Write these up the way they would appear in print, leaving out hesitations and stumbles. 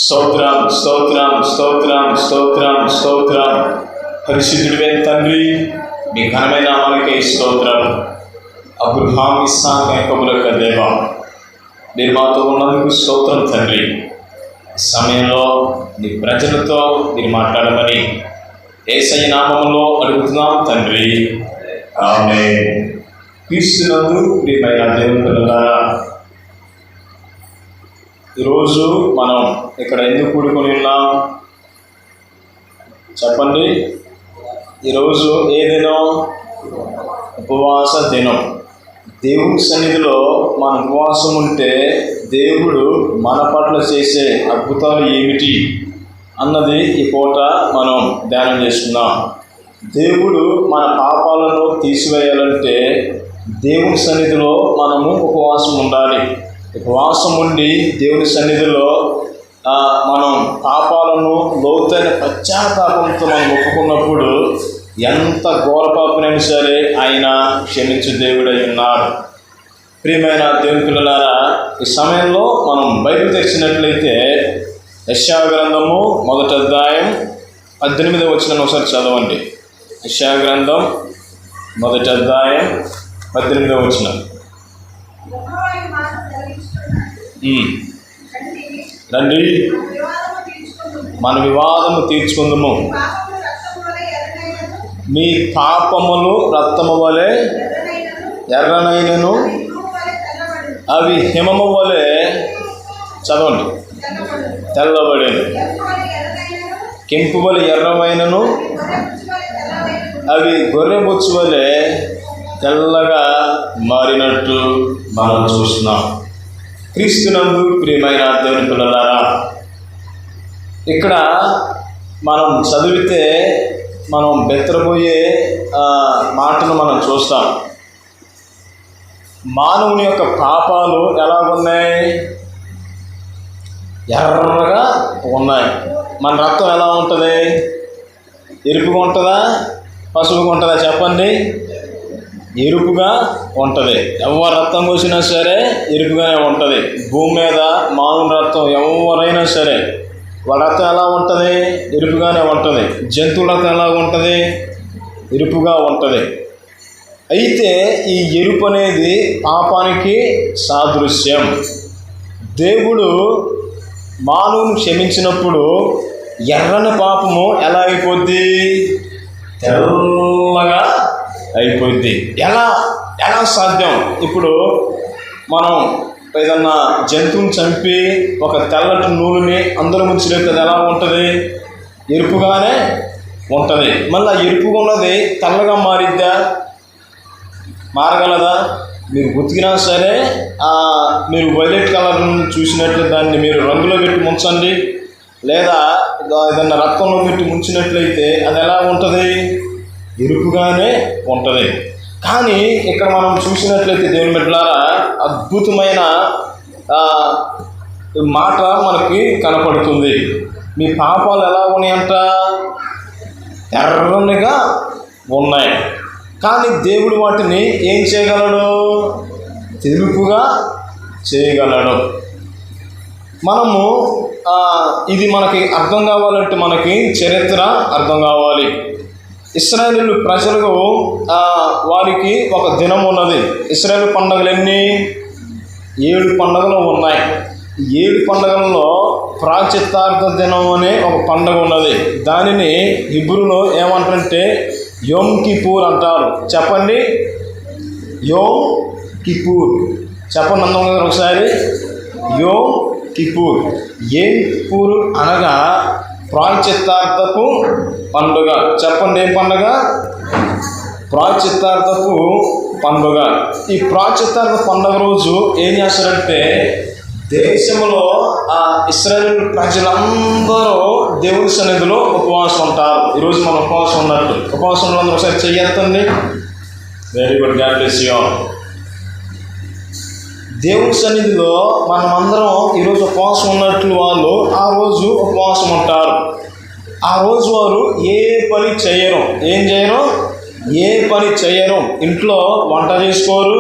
స్తోత్రం స్తోత్రం స్తోత్రం స్తోత్రం స్తోత్రం. పరిశుద్ధుడైన తండ్రి, మీ ఘనమైన నామమునకే స్తోత్రం. అబ్రహాము ఇస్సాకు యాకోబుల యొక్క దేవా, మీరు మాతో ఉన్నందుకు స్తోత్రం తండ్రి. ఈ సమయంలో నీ ప్రజలతో మీరు మాట్లాడమని యేసయ్య నామములో అడుగుతున్నాం తండ్రి, ఆమేన్. క్రీస్తునందు ప్రియమైన దేవుని పిల్లలారా, ఈరోజు మనం ఇక్కడ ఎందుకు కూడుకొని ఉన్నాం చెప్పండి? ఈరోజు ఏ దినం? ఉపవాస దినం. దేవుని సన్నిధిలో మన ఉపవాసం ఉంటే దేవుడు మన పట్ల చేసే అద్భుతాలు ఏమిటి అన్నది ఈ పూట మనం ధ్యానం చేసుకున్నాం. దేవుడు మన పాపాలను తీసివేయాలంటే దేవుని సన్నిధిలో మనము ఉపవాసం ఉండాలి. ఉపవాసం ఉండి దేవుని సన్నిధిలో మనం పాపాలను లోతైన పశ్చాత్తాపంతో మనం ఒప్పుకున్నప్పుడు ఎంత ఘోర పాపనైనా సరే ఆయన క్షమించే దేవుడై ఉన్నాడు. ప్రియమైన దేవుని పిల్లలారా, ఈ సమయంలో మనం బైబిల్ తెరిచినట్లయితే యెషయా గ్రంథము 1వ అధ్యాయం 18వ వచనం ఒకసారి చదవండి. యెషయా గ్రంథం 1వ అధ్యాయం 18వ వచనం. రండి, మన వివాదము తీర్చుకుందాము. మీ పాపములు రక్తము వలె ఎర్రనైనను, అవి హిమము వలె చదవండి తెల్లబడేను. కెంపు వలె ఎర్రమైనను, అవి గొర్రె బొచ్చు వలె తెల్లగా మారినట్టు మనం చూస్తున్నాం. క్రీస్తునందు ప్రియమైన దేవుని పిల్లలారా, ఇక్కడ మనం చదివితే మనం బెత్తరబోయే మాటను మనం చూస్తాం. మానవుని యొక్క పాపాలు ఎలా ఉన్నాయి? ఎర్రగా ఉన్నాయి. మన రక్తం ఎలా ఉంటుంది? ఎరుపుగా ఉంటుందా, పసుపుగా ఉంటుందా చెప్పండి? ఎరుపుగా ఉంటుంది. ఎవరు రక్తం కోసినా సరే ఎరుపుగానే ఉంటుంది. భూమి మీద మానవుని రక్తం ఎవరైనా సరే వాళ్ళ రక్తం ఎలా ఉంటుంది? ఎరుపుగానే ఉంటుంది. జంతువుల రక్తం ఎలా ఉంటుంది? ఎరుపుగా ఉంటుంది. అయితే ఈ ఎరుపు అనేది పాపానికి సాదృశ్యం. దేవుడు మానవుని క్షమించినప్పుడు ఎర్రని పాపము ఎలా అయిపోద్ది? తెల్లగా అయిపోద్ది. ఎలా ఎలా సాధ్యం? ఇప్పుడు మనం ఏదన్నా జంతువుని చంపి ఒక తెల్లటి నూనెని అందులో ముంచినట్టు అది ఎలా ఉంటుంది? ఎరుపుగానే ఉంటుంది. మళ్ళీ ఎరుపుగా ఉన్నది తెల్లగా మారిద్దా? మారగలదా? మీరు ఉతికినా సరే మీరు వైలెట్ కలర్ చూసినట్లు దాన్ని మీరు రంగులో పెట్టి ముంచండి, లేదా ఏదన్నా రక్తంలో పెట్టి ముంచినట్లయితే అది ఎలా ఉంటుంది? ఎరుపుగానే ఉంటుంది. కానీ ఇక్కడ మనం చూసినట్లయితే దేవుని బిడ్డలారా, అద్భుతమైన మాట మనకి కనపడుతుంది. మీ పాపాలు ఎలా ఉన్నాయంట? ఎర్రనిగా ఉన్నాయి. కానీ దేవుడు వాటిని ఏం చేయగలడు? తెలుపుగా చేయగలడు. మనము ఇది మనకి అర్థం కావాలంటే మనకి చరిత్ర అర్థం కావాలి. ఇశ్రాయేలు ప్రజలకు వారికి ఒక దినం ఉన్నది. ఇశ్రాయేలు పండుగలు ఎన్ని? 7 పండుగలు ఉన్నాయి. 7 పండుగలలో ప్రాయశ్చిత్తార్థ దినం అనే ఒక పండుగ ఉన్నది. దానిని హిబ్రూలో ఏమంటారంటే యోమ్ కిపూర్ అంటారు. చెప్పండి, యోమ్ కిపూర్ చెప్పండి అందరం ఒకసారి. యోమ్ కిపూర్. ఏం కిపూర్ అనగా ప్రాయశ్చిత్తార్థపు పండుగ. చెప్పండి, ఏం పండుగ? ప్రాయశ్చిత్తార్థపు పండుగ. ఈ ప్రాయశ్చిత్తార్థ పండుగ రోజు ఏం చేస్తారంటే దేశంలో ఇశ్రాయేలు ప్రజలందరూ దేవుని సన్నిధిలో ఉపవాసం ఉంటారు. ఈరోజు మనం ఉపవాసం ఉన్నట్టు. ఉపవాసం ఉన్నందుకు ఒకసారి చెయ్యొద్దండి. Very good, God bless you all. దేవుని సన్నిధిలో మనమందరం ఈరోజు ఉపవాసం ఉన్నట్లు వాళ్ళు ఆ రోజు ఉపవాసం ఉంటారు. ఆ రోజు వారు ఏ పని చేయరు. ఏం చేయరు? ఏ పని చేయరు. ఇంట్లో వంట చేసుకోరు,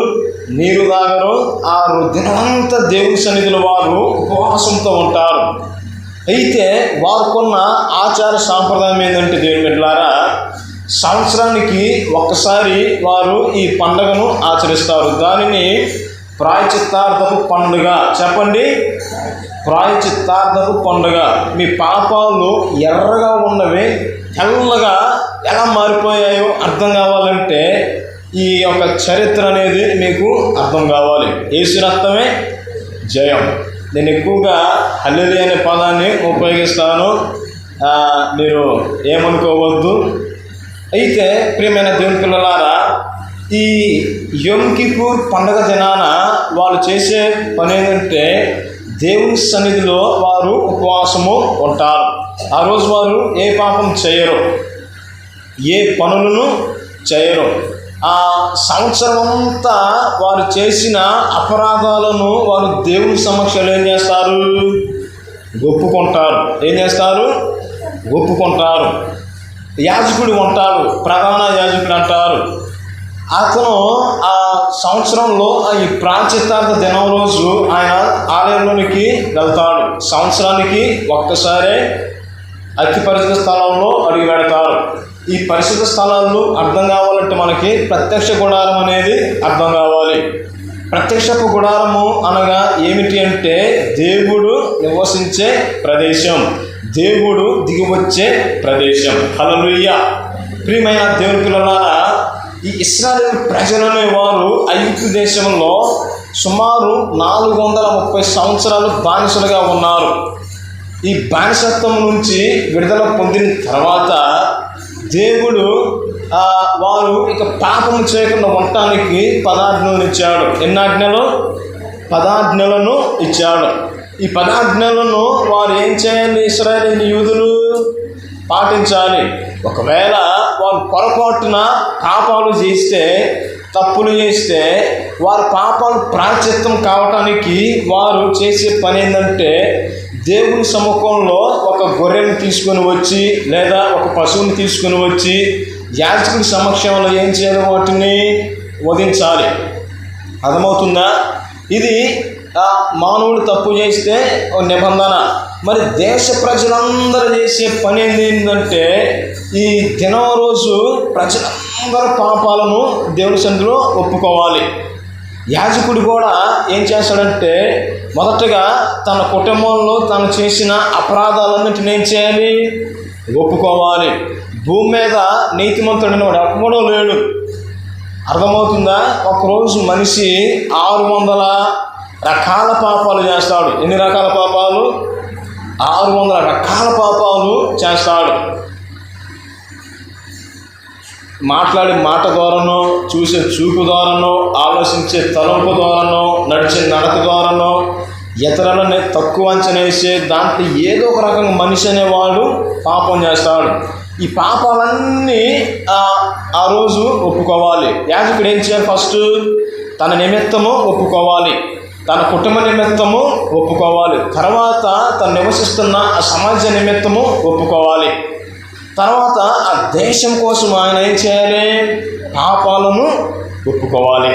నీరు తాగరు. ఆ దినమంతా దేవుని సన్నిధిలో వారు ఉపవాసంతో ఉంటారు. అయితే వారికున్న ఆచార సాంప్రదాయం ఏంటంటే దేవుని బిడ్డలారా, సంవత్సరానికి ఒక్కసారి వారు ఈ పండుగను ఆచరిస్తారు. దానిని ప్రాయచిత్తార్థపు పండుగ. చెప్పండి, ప్రాయచిత్తార్థపు పండుగ. మీ పాపాలు ఎర్రగా ఉన్నవి తెల్లగా ఎలా మారిపోయాయో అర్థం కావాలంటే ఈ యొక్క చరిత్ర అనేది మీకు అర్థం కావాలి. యేసు రక్తమే జయం. నేను ఎక్కువగా హల్లెలూయా అనే పదాన్ని ఉపయోగిస్తాను, మీరు ఏమనుకోవద్దు. అయితే ప్రియమైన దేవుని పిల్లలారా, ఈ యోమ్ కిపూర్ పండుగ దినాన వాళ్ళు చేసే పని ఏంటంటే దేవుని సన్నిధిలో వారు ఉపవాసము ఉంటారు. ఆ రోజు వారు ఏ పాపం చేయరు, ఏ పనులను చేయరు. ఆ సంవత్సరం అంతా వారు చేసిన అపరాధాలను వారు దేవుని సమక్షంలో ఏం చేస్తారు? ఒప్పుకుంటారు. ఏం చేస్తారు? ఒప్పుకుంటారు. యాజకుడు ఉంటారు, ప్రధాన యాజకుడు అంటారు. అతను ఆ సంవత్సరంలో ఈ ప్రాయశ్చిత్తార్థ దినం రోజు ఆయన ఆలయంలోనికి వెళ్తాడు. సంవత్సరానికి ఒక్కసారే అతి పరిశుద్ధ స్థలంలో అడుగు పెడతారు. ఈ పరిశుద్ధ స్థలాలు అర్థం కావాలంటే మనకి ప్రత్యక్ష గుడారం అనేది అర్థం కావాలి. ప్రత్యక్షపు గుడారము అనగా ఏమిటి అంటే దేవుడు నివసించే ప్రదేశం, దేవుడు దిగివచ్చే ప్రదేశం. హల్లెలూయా. ప్రియమైన దేవుని పిల్లలారా, ఈ ఇశ్రాయేలు ప్రజలనే వారు ఐగుప్తు దేశంలో సుమారు 430 సంవత్సరాలు బానిసలుగా ఉన్నారు. ఈ బానిసత్వం నుంచి విడుదల పొందిన తర్వాత దేవుడు వారు ఇక పాపము చేయకుండా ఉండటానికి 10 ఆజ్ఞలను ఇచ్చాడు. ఎన్ని ఆజ్ఞలు? 10 ఆజ్ఞలను ఇచ్చాడు. ఈ 10 ఆజ్ఞలను వారు ఏం చేయాలి? ఇశ్రాయేలు యూదులు పాటించాలి. ఒకవేళ వారు పొరపాటున పాపాలు చేస్తే, తప్పులు చేస్తే, వారి పాపాలు ప్రాయశ్చిత్తం కావటానికి వారు చేసే పని ఏంటంటే దేవుని సముఖంలో ఒక గొర్రెని తీసుకొని వచ్చి లేదా ఒక పశువుని తీసుకొని వచ్చి యాజకుడి సమక్షంలో ఏం చేయాలి? వాటిని వధించాలి. అర్థమవుతుందా? ఇది మానవుడు తప్పు చేస్తే నిబంధన. మరి దేశ ప్రజలందరూ చేసే పని ఏంటంటే ఈ దినం రోజు ప్రజలందరూ పాపాలను దేవుని సన్నిధిలో ఒప్పుకోవాలి. యాజకుడు కూడా ఏం చేస్తాడంటే మొదటగా తన కుటుంబంలో తను చేసిన అపరాధాలన్నింటినీ ఏం చేయాలి? ఒప్పుకోవాలి. భూమి మీద నీతిమంతుడైన వాడు ఎక్కడో లేడు. అర్థమవుతుందా? ఒకరోజు మనిషి 600 రకాల పాపాలు చేస్తాడు. ఎన్ని రకాల పాపాలు? 600 రకాల పాపాలు చేస్తాడు. మాట్లాడే మాట ద్వారానో, చూసే చూపు ద్వారానో, ఆలోచించే తలంపు ద్వారానో, నడిచే నడక ద్వారానో, ఇతరులని తక్కువ అంచనా వేసే దాంట్లో ఏదో ఒక రకంగా మనిషి అనేవాడు పాపం చేస్తాడు. ఈ పాపాలన్నీ ఆ రోజు ఒప్పుకోవాలి. యాజకుడు ఏం చేయాలి? ఫస్ట్ తన నిమిత్తము ఒప్పుకోవాలి, తన కుటుంబ నిమిత్తము ఒప్పుకోవాలి, తర్వాత తను నివసిస్తున్న ఆ సమాజ నిమిత్తము ఒప్పుకోవాలి, తర్వాత ఆ దేశం కోసం ఆయన ఏం చేయాలి? పాపాలను ఒప్పుకోవాలి.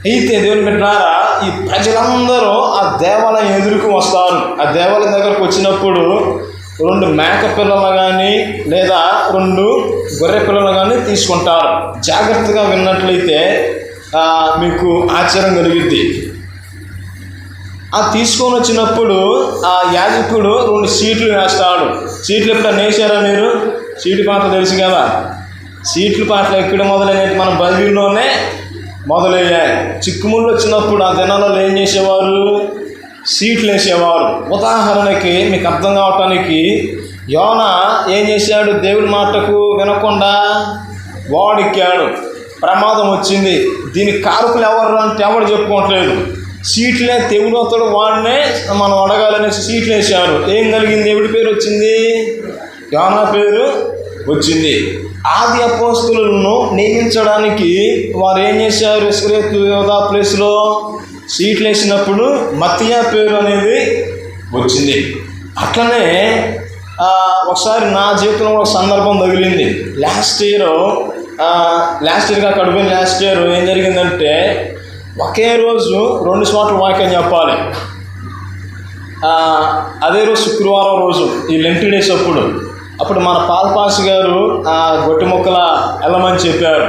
అయితే దేవుని బిడ్డలారా, ఈ ప్రజలందరూ ఆ దేవాలయం ఎదురుకు వస్తారు. ఆ దేవాలయం దగ్గరకు వచ్చినప్పుడు 2 మేక పిల్లలు కానీ లేదా 2 గొర్రె పిల్లలు కానీ తీసుకుంటారు. జాగ్రత్తగా విన్నట్లయితే మీకు ఆశ్చర్యం కలిగిద్ది. తీసుకొని వచ్చినప్పుడు ఆ యాజకుడు 2 సీట్లు వేస్తాడు. సీట్లు ఎప్పుడన్నా వేసారా మీరు? సీటు పాటలు తెలుసు కదా. సీట్లు పాటలు ఎక్కడ మొదలైనట్టు మన బైబిల్లోనే మొదలయ్యాయి. చిక్కుముళ్ళు వచ్చినప్పుడు ఆ దినాలలో ఏం చేసేవారు? సీట్లు వేసేవారు. ఉదాహరణకి మీకు అర్థం కావటానికి, యోనా ఏం చేశాడు? దేవుడి మాటకు వినకుండా వాడెక్కాడు, ప్రమాదం వచ్చింది. దీనికి కారకులు ఎవరు అంటే ఎవరు చెప్పుకోవట్లేదు. సీట్లే దేవుడు వాడినే మనం అడగాలనేసి సీట్లు వేశారు. ఏం కలిగింది? దేవుడి పేరు వచ్చింది, యోనా పేరు వచ్చింది. ఆది అపోస్తలులను నియమించడానికి వారు ఏం చేశారు? ఇస్కరియోతు యోధా ప్లేస్లో సీట్లు వేసినప్పుడు మత్తీయ పేరు అనేది వచ్చింది. అట్లనే ఒకసారి నా జీవితంలో ఒక సందర్భం తగిలింది. లాస్ట్ ఇయర్ కాక లాస్ట్ ఇయర్ ఏం జరిగిందంటే ఒకే రోజు 2 చోట్ల వాక్యం చెప్పాలి. అదే రోజు శుక్రవారం రోజు ఈ లెంట్ డేస్ అప్పుడు మన పాస్ గారు గొట్టి మొక్కల వెళ్ళమని చెప్పారు.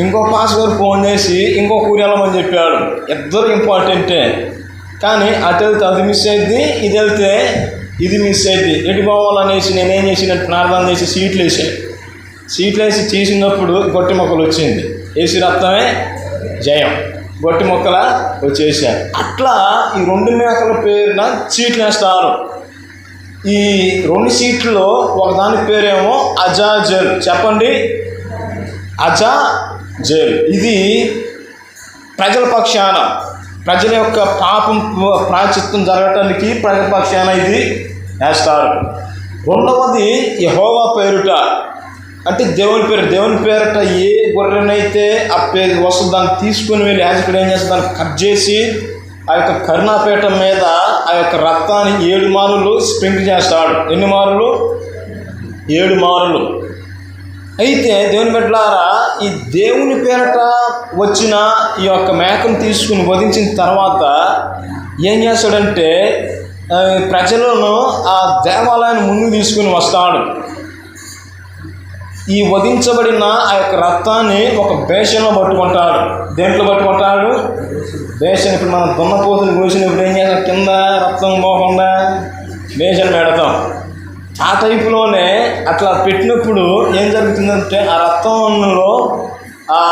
ఇంకో పాస్ గారు ఫోన్ చేసి ఇంకో ఊరు వెళ్ళమని చెప్పాడు. ఇద్దరు ఇంపార్టెంటే, కానీ అటు వెళ్తే అది మిస్ అయింది, ఇది వెళ్తే ఇది మిస్ అయింది. ఎటు పోవాలనేసి నేనేం చేసినట్టు ప్రార్థన చేసి సీట్లు వేసి చేసినప్పుడు గొట్టి మొక్కలు వచ్చింది. ఏసీ రక్తమే జయం, గొట్టి మొక్కల వచ్చేసారు. అట్లా ఈ 2 మేకల పేరున సీట్లు వేస్తారు. ఈ 2 సీట్లలో ఒకదాని పేరేమో అజాజెల్. చెప్పండి, అజాజెల్. ఇది ప్రజల పక్షాన, ప్రజల యొక్క పాపం ప్రాయశ్చిత్తం జరగటానికి ప్రజల పక్షాన ఇది వేస్తారు. రెండవది యెహోవా పేరుట, అంటే దేవుని పేరిట ఏ గొర్రెనైతే ఆ పేరు వస్తుంది దాన్ని తీసుకుని వెళ్ళి యాజకుడు ఏం చేస్తాడు, దాన్ని కట్ చేసి ఆ యొక్క కరుణాపీఠం మీద ఆ యొక్క రక్తాన్ని 7 మారులు స్ప్రింకిల్ చేస్తాడు. ఎన్ని మారులు? 7 మారులు. అయితే దేవుని బిడ్డలారా, ఈ దేవుని పేరట వచ్చిన ఈ యొక్క మేకను తీసుకుని వధించిన తర్వాత ఏం చేస్తాడంటే ప్రజలను ఆ దేవాలయాన్ని ముందు తీసుకుని వస్తాడు. ఈ వధించబడిన ఆ యొక్క రక్తాన్ని ఒక బేషన్లో పట్టుకుంటాడు. దేంట్లో పట్టుకుంటాడు? బేషన్. ఇప్పుడు మనం దున్నపోతులు కోసినప్పుడు ఏం చేస్తాం, కింద రక్తం పోకుండా బేషన్ పెడతాం. ఆ టైపులోనే అట్లా పెట్టినప్పుడు ఏం జరుగుతుందంటే ఆ రక్తంలో ఆ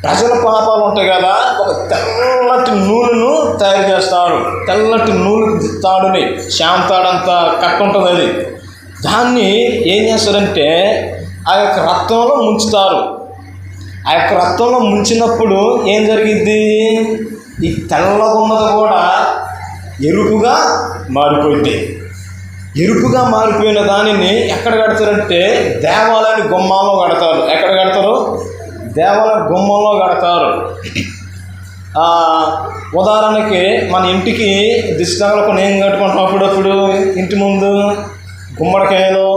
ప్రజల పాపాలు ఉంటాయి కదా, ఒక తెల్లటి నూనెను తయారు చేస్తారు. తెల్లటి నూనె తాడుని, శ్యామ్ తాడంతా కట్ట ఉంటుంది అది. దాన్ని ఏం చేస్తారంటే ఆ యొక్క రక్తంలో ముంచుతారు. ఆ యొక్క రక్తంలో ముంచినప్పుడు ఏం జరిగిద్ది, ఈ తెల్లగా ఉన్నది కూడా ఎరుపుగా మారిపోయింది. ఎరుపుగా మారిపోయిన దానిని ఎక్కడ కడతారంటే దేవాలయాన్ని గుమ్మంలో కడతారు. ఎక్కడ కడతారు? దేవాలయ గుమ్మంలో కడతారు. ఉదాహరణకి మన ఇంటికి దిష్టి తగలకుండా ఏం కట్టుకుంటాం, అప్పుడప్పుడు ఇంటి ముందు గుమ్మడికాయలు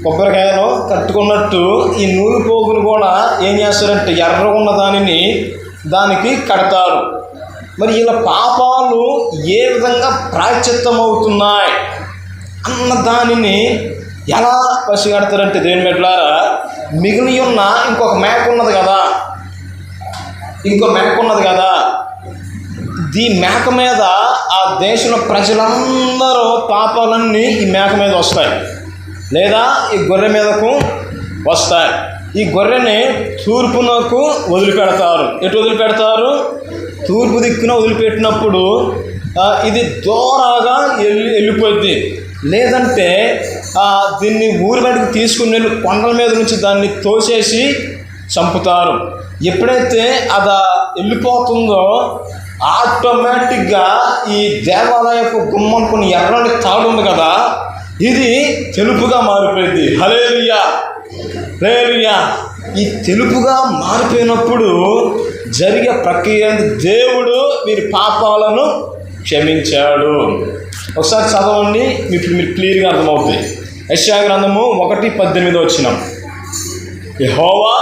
కొబ్బరికాయలు కట్టుకున్నట్టు ఈ నూనె పోగులు కూడా ఏం చేస్తారంటే ఎర్రగా ఉన్న దానికి కడతారు. మరి ఇలా పాపాలు ఏ విధంగా ప్రాయశ్చిత్తం అవుతున్నాయి అన్న దానిని ఎలా పసిగడతారంటే దేవుని బిడ్డలారా, మిగిలి ఉన్న ఇంకొక మేక ఉన్నది కదా, ఈ మేక మీద ఆ దేశంలో ప్రజలందరూ పాపాలన్నీ ఈ మేక మీద వస్తాయి, లేదా ఈ గొర్రె మీదకు వస్తాయి. ఈ గొర్రెని తూర్పునకు వదిలిపెడతారు. ఎటు వదిలిపెడతారు? తూర్పు దిక్కున వదిలిపెట్టినప్పుడు ఇది దూరంగా వెళ్ళిపోద్ది. లేదంటే దీన్ని ఊరి బయటకు తీసుకుని వెళ్ళి కొండల మీద నుంచి దాన్ని తోసేసి చంపుతారు. ఎప్పుడైతే అది వెళ్ళిపోతుందో ఆటోమేటిక్గా ఈ దేవాలయపు గుమ్మం కొన్ని ఎర్రని తాడు ఉంది కదా, ఇది తెలుపుగా మారిపోయింది. హల్లెలూయా, హల్లెలూయా. ఈ తెలుపుగా మారిపోయినప్పుడు జరిగే ప్రక్రియ దేవుడు వీరి పాపాలను క్షమించాడు. ఒకసారి చదవండి, ఇప్పుడు మీరు క్లియర్గా అర్థమవుతుంది. యెషయా గ్రంథము 1:18 యెహోవా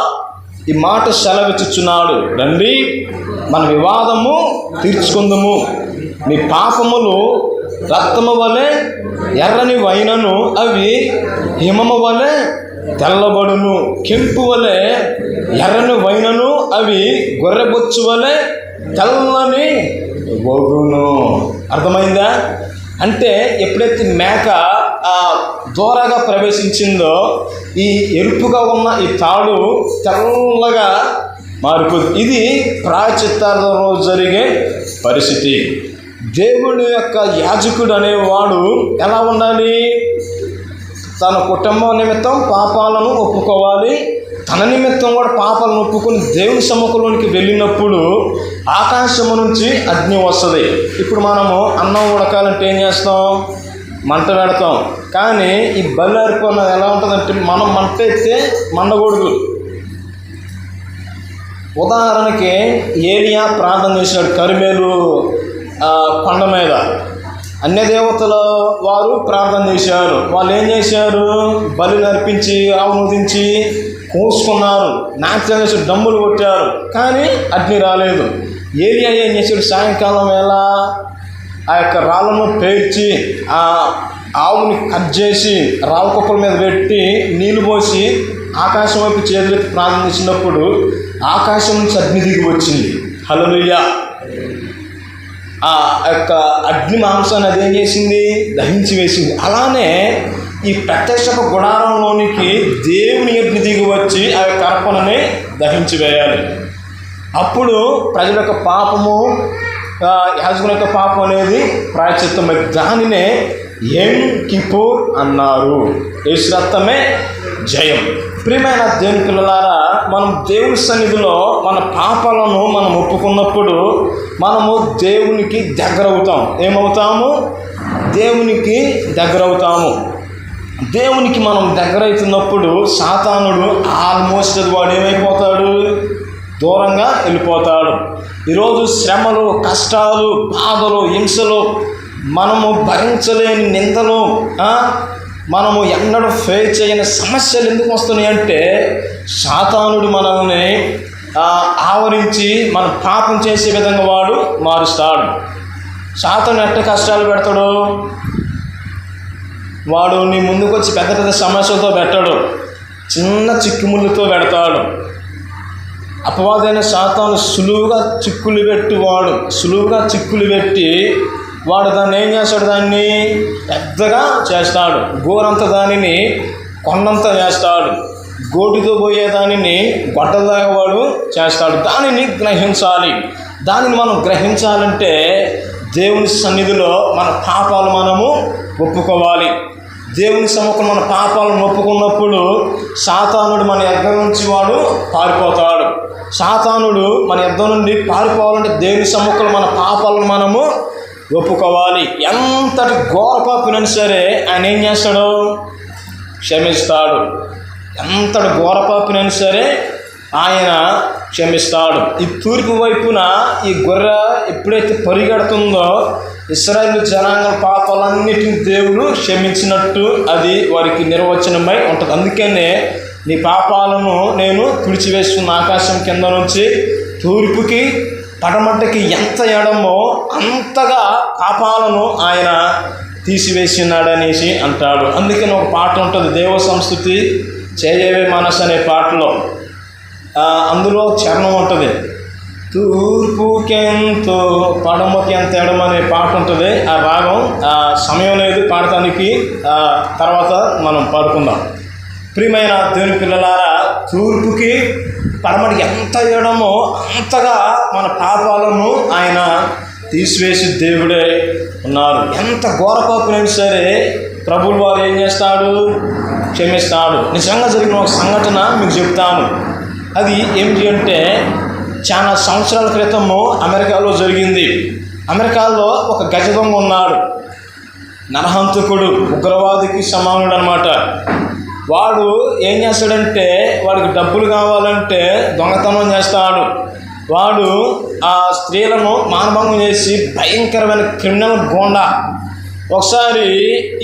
ఈ మాట సెలవిచ్చుచున్నాడు, రండి మన వివాదము తీర్చుకుందుము. మీ పాపములు రక్తము వలె ఎర్రని వైనను, అవి హిమము వలె తెల్లబడును. కెంపు వలె ఎర్రని వైనను, అవి గొర్రెబొచ్చు వలె తెల్లని వగును. అర్థమైందా? అంటే ఎప్పుడైతే మేక దూరగా ప్రవేశించిందో ఈ ఎరుపుగా ఉన్న ఈ తాడు తెల్లగా మారిపోతుంది. ఇది ప్రాయశ్చిత్తార్థంలో జరిగే పరిస్థితి. దేవుని యొక్క యాజకుడు అనేవాడు ఎలా ఉండాలి? తన కుటుంబం నిమిత్తం పాపాలను ఒప్పుకోవాలి, తన నిమిత్తం కూడా పాపాలను ఒప్పుకొని దేవుని సముఖంలోనికి వెళ్ళినప్పుడు ఆకాశము నుంచి అగ్ని వస్తుంది. ఇప్పుడు మనము అన్నం ఉడకాలంటే ఏం చేస్తాం? మంట పెడతాం. కానీ ఈ బలి అర్పణ ఎలా ఉంటుందంటే మనం మంట ఎత్తే మండకూడదు. ఉదాహరణకి ఏలియా ప్రార్థన చేశాడు కరిమేలు కొండ మీద. అన్య దేవతల వారు ప్రార్థన చేశారు. వాళ్ళు ఏం చేశారు? బలిని అర్పించి ఆవుదించి కోసుకున్నారు, నాట్యం చేసి డమ్ములు కొట్టారు, కానీ అగ్ని రాలేదు. ఏలియా ఏం చేశాడు? సాయంకాలం వేళ ఆ యొక్క రాళ్ళను పేర్చి ఆ ఆవుని కట్ చేసి రాళ్ళ కుప్పల మీద పెట్టి నీళ్లు పోసి ఆకాశం వైపు చేతులెత్తి ప్రారంభించినప్పుడు ఆకాశం నుంచి అగ్ని దిగి వచ్చింది. హల్లెలూయా. ఆ యొక్క అగ్ని మాంసాన్ని అదేం చేసింది? దహించి వేసింది. అలానే ఈ ప్రత్యక్ష గుడారంలోనికి దేవుని అగ్ని దిగి వచ్చి ఆ యొక్క అర్పణని దహించి వేయాలి. అప్పుడు ప్రజల యొక్క పాపము, యాజకుని యొక్క పాపం అనేది ప్రాయశ్చిత్తమై దానినే యం కిపుర్ అన్నారు. యేసు రక్తమే జయం. ప్రియమైన దేవుని పిల్లలారా, మనం దేవుని సన్నిధిలో మన పాపాలను మనం ఒప్పుకున్నప్పుడు మనము దేవునికి దగ్గర అవుతాం. ఏమవుతాము? దేవునికి దగ్గర అవుతాము. దేవునికి మనం దగ్గర అవుతున్నప్పుడు సాతానుడు ఆల్మోస్ట్ వాడు ఏమైపోతాడు? దూరంగా వెళ్ళిపోతాడు. ఈరోజు శ్రమలు, కష్టాలు, బాధలు, హింసలు, మనము భరించలేని నిందలు, మనము ఎన్నడూ ఫేస్ చేయని సమస్యలు ఎందుకు వస్తున్నాయి అంటే సాతానుడు మనల్ని ఆవరించి మన పాపం చేసే విధంగా వాడు మారుస్తాడు. సాతాను ఎట్ట కష్టాలు పెడతాడు? వాడు నీ ముందుకు వచ్చి పెద్ద పెద్ద సమస్యలతో పెట్టాడు, చిన్న చిక్కుముళ్ళతో పెడతాడు. అపవాదైన సాతాను సులువుగా చిక్కులు పెట్టి వాడు దాన్ని ఏం చేస్తాడు? దాన్ని పెద్దగా చేస్తాడు. గోరంత దానిని కొండంత చేస్తాడు. గోటితో పోయే దానిని గొడ్డలాగా వాడు చేస్తాడు. దానిని గ్రహించాలి. దానిని మనం గ్రహించాలంటే దేవుని సన్నిధిలో మన పాపాలు మనము ఒప్పుకోవాలి. దేవుని సముఖం మన పాపాలను ఒప్పుకున్నప్పుడు సాతానుడు మన ఎద్ద నుంచి వాడు పారిపోతాడు. సాతానుడు మన ఎద్ద నుండి పారిపోవాలంటే దేవుని సముఖంలో మన పాపాలను మనము ఒప్పుకోవాలి. ఎంతటి ఘోర పాపినైనా సరే ఆయన ఏం చేస్తాడు? క్షమిస్తాడు. ఎంతటి ఘోర పాపినైనా సరే ఆయన క్షమిస్తాడు. ఈ తూర్పు వైపున ఈ గొర్రె ఎప్పుడైతే పరిగెడుతుందో ఇశ్రాయేలు జనాంగ పాపాలన్నిటిని దేవుడు క్షమించినట్టు అది వారికి నిర్వచనమై ఉంటుంది. అందుకనే నీ పాపాలను నేను తుడిచివేస్తున్న ఆకాశం కింద నుంచి తూర్పుకి పడమటకి ఎంత ఎడమో అంతగా పాపాలను ఆయన తీసివేసినాడనేసి అంటాడు. అందుకని ఒక పాట ఉంటుంది, దేవ సంస్కృతి చేయవే మనసు అనే పాటలో. అందులో చరణం ఉంటుంది, తూర్పుకెంతో పడమకి ఎంత ఎడమ అనే పాట ఉంటుంది. ఆ రాగం సమయం లేదు పాడటానికి, తర్వాత మనం పాడుకుందాం. ప్రియమైన దేవుని పిల్లలారా, తూర్పుకి పడమటికి ఎంత ఎడమో అంతగా మన పాపాలను ఆయన తీసివేసి దేవుడే ఉన్నారు. ఎంత ఘోర పాపులైనా సరే ప్రభువు వారు ఏం చేస్తాడు? క్షమిస్తాడు. నిజంగా జరిగిన ఒక సంఘటన మీకు చెప్తాను. అది ఏమిటి అంటే చాలా సంవత్సరాల క్రితము అమెరికాలో జరిగింది. అమెరికాలో ఒక గజ దొంగ ఉన్నాడు, నరహంతకుడు, ఉగ్రవాదికి సమానుడు అనమాట. వాడు ఏం చేస్తాడంటే వాడికి డబ్బులు కావాలంటే దొంగతనం చేస్తాడు. వాడు ఆ స్త్రీలను మానభంగం చేసి భయంకరమైన క్రిమినల్ గోండా. ఒకసారి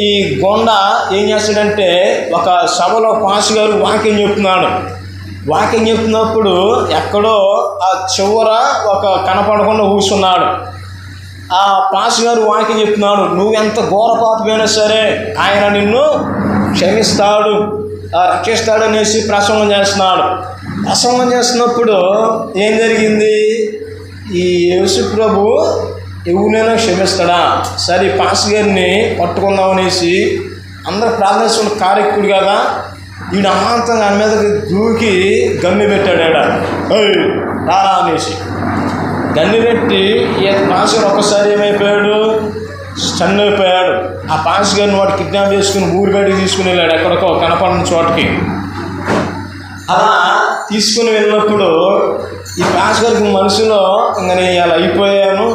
ఈ గోండా ఏం చేస్తాడంటే ఒక సభలో పాస్ గారు వాక్యం చెప్తున్నప్పుడు ఎక్కడో ఆ చివర ఒక కనపడకుండా కూర్చున్నాడు. ఆ పాస్ గారు వాక్యం చెప్తున్నాడు, నువ్వెంత ఘోర పాపమైనా సరే ఆయన నిన్ను క్షమిస్తాడు, రక్షిస్తాడు అనేసి ప్రసంగం చేస్తున్నప్పుడు ఏం జరిగింది? ఈ యేసు ప్రభు ఎవరినైనా క్షమిస్తాడా? సరే పాస్ గారిని పట్టుకుందాం అనేసి అందరూ ప్రార్థిస్తున్న కారెక్కుడు కదా, ఈయన అమాంతంగా ఆయన మీదకి దూకి గమ్మి పెట్టాడు. రారా అనేసి గన్ని పెట్టి ఈ పాస్ గారు ఒక్కసారి ఏమైపోయాడు? స్టన్ అయిపోయాడు. ఆ పాస్ గారిని వాడు కిడ్నాప్ చేసుకుని ఊరి బయటికి తీసుకుని వెళ్ళాడు, ఎక్కడికో కనపడిన చోటకి. అలా తీసుకుని వెళ్ళినప్పుడు ఈ పాస్ గారికి మనసులో ఇంకా నేను అలా అయిపోయాను,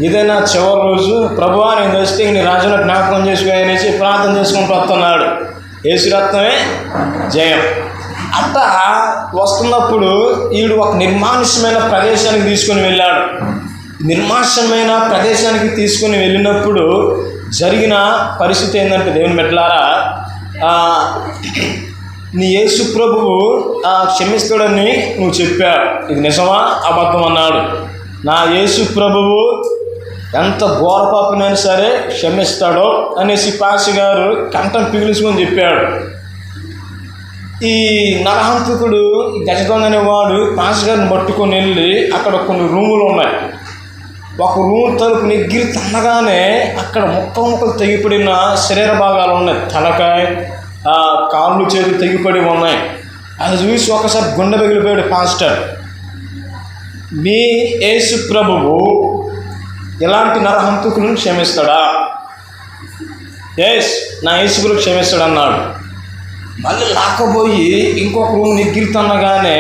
ఇదేనా చివరి రోజు, ప్రభువా నేను వస్తే నీ రాజును జ్ఞాపకం చేసుకునేసి ప్రార్థన చేసుకుంటూ వస్తున్నాడు. యేసు రక్తమే జయం. అట్టా వస్తున్నప్పుడు వీడు ఒక నిర్మానుష్యమైన ప్రదేశానికి తీసుకుని వెళ్ళాడు. నిర్మానుష్యమైన ప్రదేశానికి తీసుకుని వెళ్ళినప్పుడు జరిగిన పరిస్థితి ఏంటంటే, దేవుని బిడ్డలారా, నీ యేసు ప్రభువు క్షమిస్తాడని నువ్వు చెప్పావు, ఇది నిజమా అబద్ధం అన్నాడు. నా యేసు ప్రభువు ఎంత ఘోర పాపినైనా సరే క్షమిస్తాడో అనేసి పాస్టర్ గారు కంఠం పిగులుసుకొని చెప్పాడు. ఈ నరహంతకుడు గజదొంగ అనేవాడు పాస్టర్ గారిని పట్టుకొని వెళ్ళి అక్కడ కొన్ని రూములు ఉన్నాయి. ఒక రూమ్ తలుపు నెగ్గిరి తన్నగానే అక్కడ ముక్కలు తెగిపడిన శరీర భాగాలు ఉన్నాయి. తలకాయ, కాళ్ళు, చేతులు తెగిపడి ఉన్నాయి. అది చూసి ఒకసారి గుండె పగిలిపోయాడు పాస్టర్. మీ యేసు ప్రభువు ఎలాంటి నరహంతకులను క్షమిస్తాడా? ఎస్, నా యేసు ప్రభు క్షమిస్తాడు అన్నాడు. మళ్ళీ లాక్కపోయి ఇంకొక రూమ్ నెగ్గిరుతన్నగానే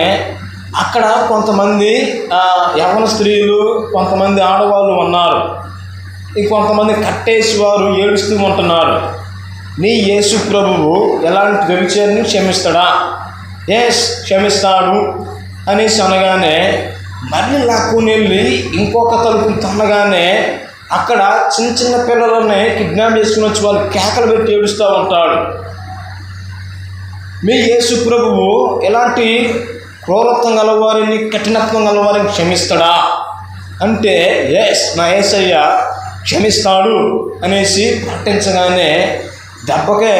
అక్కడ కొంతమంది యవ్వన స్త్రీలు, కొంతమంది ఆడవాళ్ళు ఉన్నారు. ఇంకొంతమంది కట్టేసి వారు ఏడుస్తూ ఉంటున్నారు. నీ యేసు ప్రభువు ఎలాంటి వ్యభిచారిని క్షమిస్తాడా? ఎస్, క్షమిస్తాడు అనేసి అనగానే మళ్ళీ లాక్కుని వెళ్ళి ఇంకొక తలుపు తన్నగానే అక్కడ చిన్న చిన్న పిల్లలని కిడ్నాప్ చేసుకుని వచ్చి వాళ్ళు కేకలు పెట్టి ఏడుస్తూ ఉంటాడు. మీ యేసు ప్రభువు ఎలాంటి క్రూరత్వం గలవారిని, కఠినత్వం గలవారిని క్షమిస్తాడా అంటే ఎస్, నా యేసయ్య క్షమిస్తాడు అనేసి ప్రకటించగానే దెబ్బకే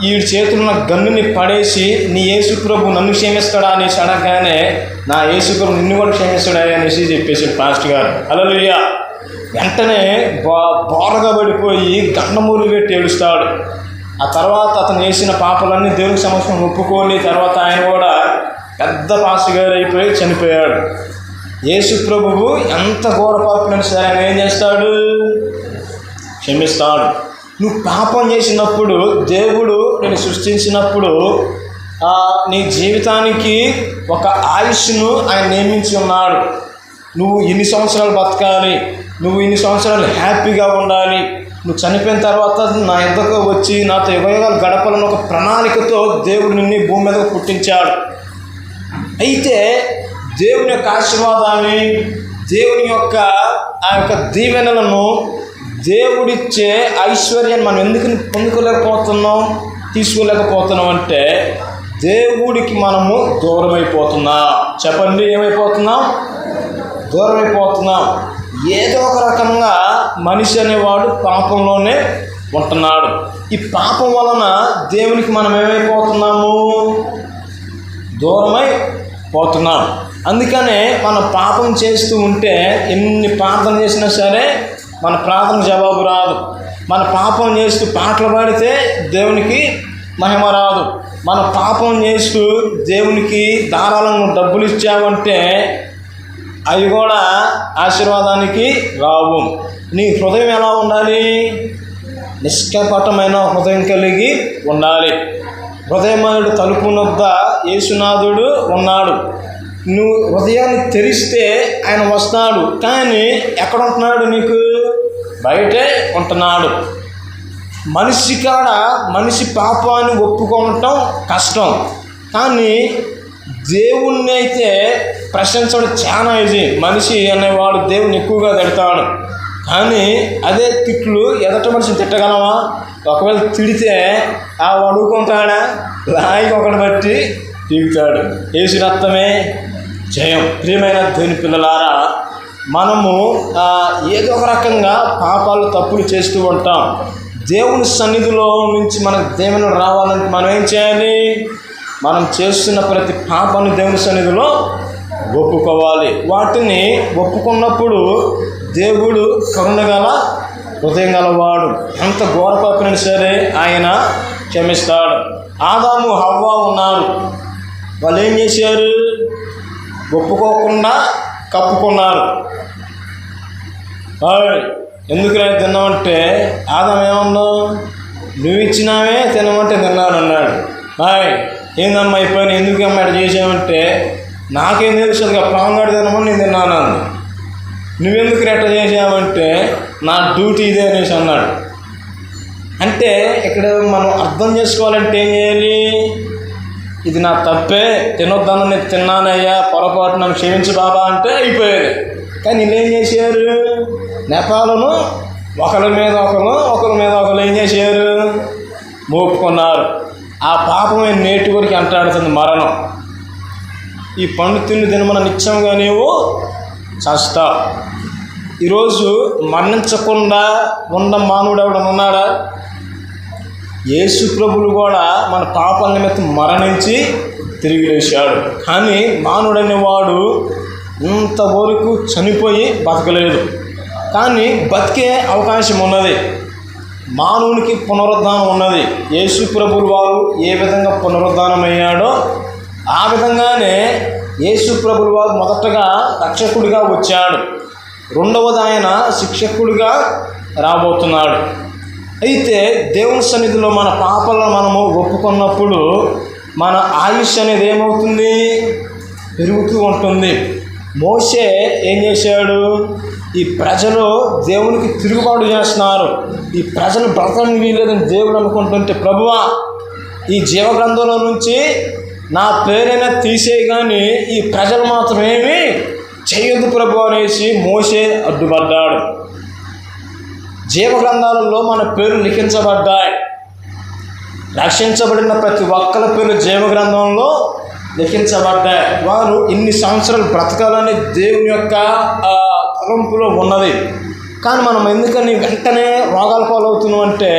ఈ చేతులున్న గన్నుని పడేసి నీ యేసు ప్రభు నన్ను క్షమిస్తాడా అనేసి అడగగానే నా యేసు ప్రభు నిన్ను కూడా క్షమిస్తాడా అనేసి చెప్పేసాడు పాస్టర్ గారు. హల్లెలూయా. వెంటనే బోరగా పడిపోయి గండమూలు పెట్టి ఏడుస్తాడు. ఆ తర్వాత అతను చేసిన పాపాలన్నీ దేవుని సమక్షం ఒప్పుకొని తర్వాత ఆయన కూడా పెద్ద పాస్టర్ గారు అయిపోయి చనిపోయాడు. యేసు ప్రభువు ఎంత ఘోర పాపులైనా సరే ఆయన ఏం చేస్తాడు? క్షమిస్తాడు. నువ్వు పాపం చేసినప్పుడు దేవుడు నేను సృష్టించినప్పుడు నీ జీవితానికి ఒక ఆయుష్ను ఆయన నియమించి ఉన్నాడు. నువ్వు ఇన్ని సంవత్సరాలు బతకాలి, నువ్వు ఇన్ని సంవత్సరాలు హ్యాపీగా ఉండాలి, నువ్వు చనిపోయిన తర్వాత నా ఎద్దకు వచ్చి నాతో యుగయుగాలు గడపాలని ఒక ప్రణాళికతో దేవుడు నిన్ను భూమి మీద పుట్టించాడు. అయితే దేవుని యొక్క ఆశీర్వాదాన్ని, దేవుని యొక్క ఆ యొక్క దీవెనలను, దేవుడిచ్చే ఐశ్వర్యాన్ని మనం ఎందుకు పొందుకోలేకపోతున్నాం, తీసుకోలేకపోతున్నాం అంటే దేవుడికి మనము దూరమైపోతున్నాం. చెప్పండి, ఏమైపోతున్నాం? దూరమైపోతున్నాం. ఏదో ఒక రకంగా మనిషి అనేవాడు పాపంలోనే ఉంటున్నాడు. ఈ పాపం వలన దేవునికి మనం ఏమైపోతున్నాము? దూరమై పోతున్నాం. అందుకనే మనం పాపం చేస్తూ ఉంటే ఎన్ని ప్రార్థన చేసినా సరే మన ప్రార్థన జవాబు రాదు. మన పాపం చేస్తూ పాటలు పాడితే దేవునికి మహిమ రాదు. మన పాపం చేస్తూ దేవునికి ధారాళంగా డబ్బులు ఇచ్చావంటే అవి కూడా ఆశీర్వాదానికి రావు. నీ హృదయం ఎలా ఉండాలి? నిష్కపటమైన హృదయం కలిగి ఉండాలి. హృదయమయుడు తలుపు వద్ద యేసునాథుడు ఉన్నాడు. నువ్వు హృదయాన్ని తెరిస్తే ఆయన వస్తాడు. కానీ ఎక్కడ ఉంటున్నాడు? నీకు బయటే ఉంటున్నాడు. మనిషి కాడ మనిషి పాపాన్ని ఒప్పుకోవటం కష్టం, కానీ దేవుణ్ణి అయితే ప్రశంసడం చాలా ఈజీ. మనిషి అనేవాడు దేవుని ఎక్కువగా తిడతాడు, కానీ అదే తిట్లు ఎదట మనిషిని తిట్టగలమా? ఒకవేళ తిడితే వాడు అడుగుకుంటాడా? లాగి ఒకటి బట్టి తిరుగుతాడు. యేసు రక్తమే జయం. ప్రియమైన దేవుని పిల్లలారా, మనము ఏదో ఒక రకంగా పాపాలు, తప్పులు చేస్తూ ఉంటాం. దేవుని సన్నిధిలో నుంచి మనకు దేవుని రావాలంటే మనం ఏం చేయాలి? మనం చేస్తున్న ప్రతి పాపాన్ని దేవుని సన్నిధిలో ఒప్పుకోవాలి. వాటిని ఒప్పుకున్నప్పుడు దేవుడు కరుణగల హృదయం గలవాడు. ఎంత ఘోర పాపినైనా సరే ఆయన క్షమిస్తాడు. ఆదాము హవ్వ ఉన్నారు. వాళ్ళు ఏం చేశారు? ఒప్పుకోకుండా కప్పుకున్నారు. ఎందుకు తిన్నామంటే ఆదాం ఏమన్నావు? నువ్వు ఇచ్చినావే తినమంటే తిన్నాను అన్నాడు. ఏందమ్మా అయిపోయినా ఎందుకు అమ్మా ఇట్లా చేసామంటే నాకేం తెలుసు పాముగాడు తినమని నేను తిన్నాను అంది. నువ్వెందుకు ఎట్లా చేసావంటే నా డ్యూటీ ఇదే అనేసి అన్నాడు. అంటే ఇక్కడ మనం అర్థం చేసుకోవాలంటే ఏం చేయాలి? ఇది నా తప్పే, తినొద్దాను, నేను తిన్నానయ్యా, పొరపాటు నన్ను క్షమించు బాబా అంటే అయిపోయేది. కానీ వీళ్ళేం చేశారు? నెపాలను ఒకరి మీద ఒకరు ఏం చేశారు? మోపుకున్నారు. ఆ పాపమే నేటి వరకు అంటాడుతుంది మరణం. ఈ పండు తిండి తినమని నిత్యంగా నీవు చస్తావు. ఈరోజు మరణించకుండా ఉన్న మానవుడు ఎవడన్నా ఉన్నాడా? యేసు ప్రభువులు కూడా మన పాపాల నిమిత్తం మరణించి తిరిగి లేచాడు. కానీ మానవుడనేవాడు ఇంతవరకు చనిపోయి బతకలేదు. కానీ బతికే అవకాశం ఉన్నది. మానవునికి పునరుద్ధానం ఉన్నది. యేసు ప్రభువులు వారు ఏ విధంగా పునరుద్ధానం అయ్యాడో ఆ విధంగానే యేసు ప్రభువులు వారు మొదటగా రక్షకుడిగా వచ్చాడు. రెండవది ఆయన శిక్షకుడిగా రాబోతున్నాడు. అయితే దేవుని సన్నిధిలో మన పాపాలను మనము ఒప్పుకున్నప్పుడు మన ఆయుష్ అనేది ఏమవుతుంది? పెరుగుతూ ఉంటుంది. మోషే ఏం చేశాడు? ఈ ప్రజలు దేవునికి తిరుగుబాటు చేస్తున్నారు, ఈ ప్రజలు బ్రతకని వీలేదని దేవుడు అనుకుంటుంటే, ప్రభువా ఈ జీవగ్రంథంలో నుంచి నా పేరైనా తీసేయి కానీ ఈ ప్రజలు మాత్రం ఏమీ చేయొద్దు ప్రభు అనేసి మోషే అడ్డుపడ్డాడు. జీవగ్రంథాలలో మన పేర్లు లిఖించబడ్డాయి. రక్షించబడిన ప్రతి ఒక్కరి పేర్లు జీవగ్రంథంలో లిఖించబడ్డాయి. వారు ఇన్ని సంవత్సరాలు బ్రతకాలని దేవుని యొక్క తలంపులో ఉన్నది. కానీ మనం ఎందుకని వెంటనే రోగాల పాలవుతున్నాం అంటే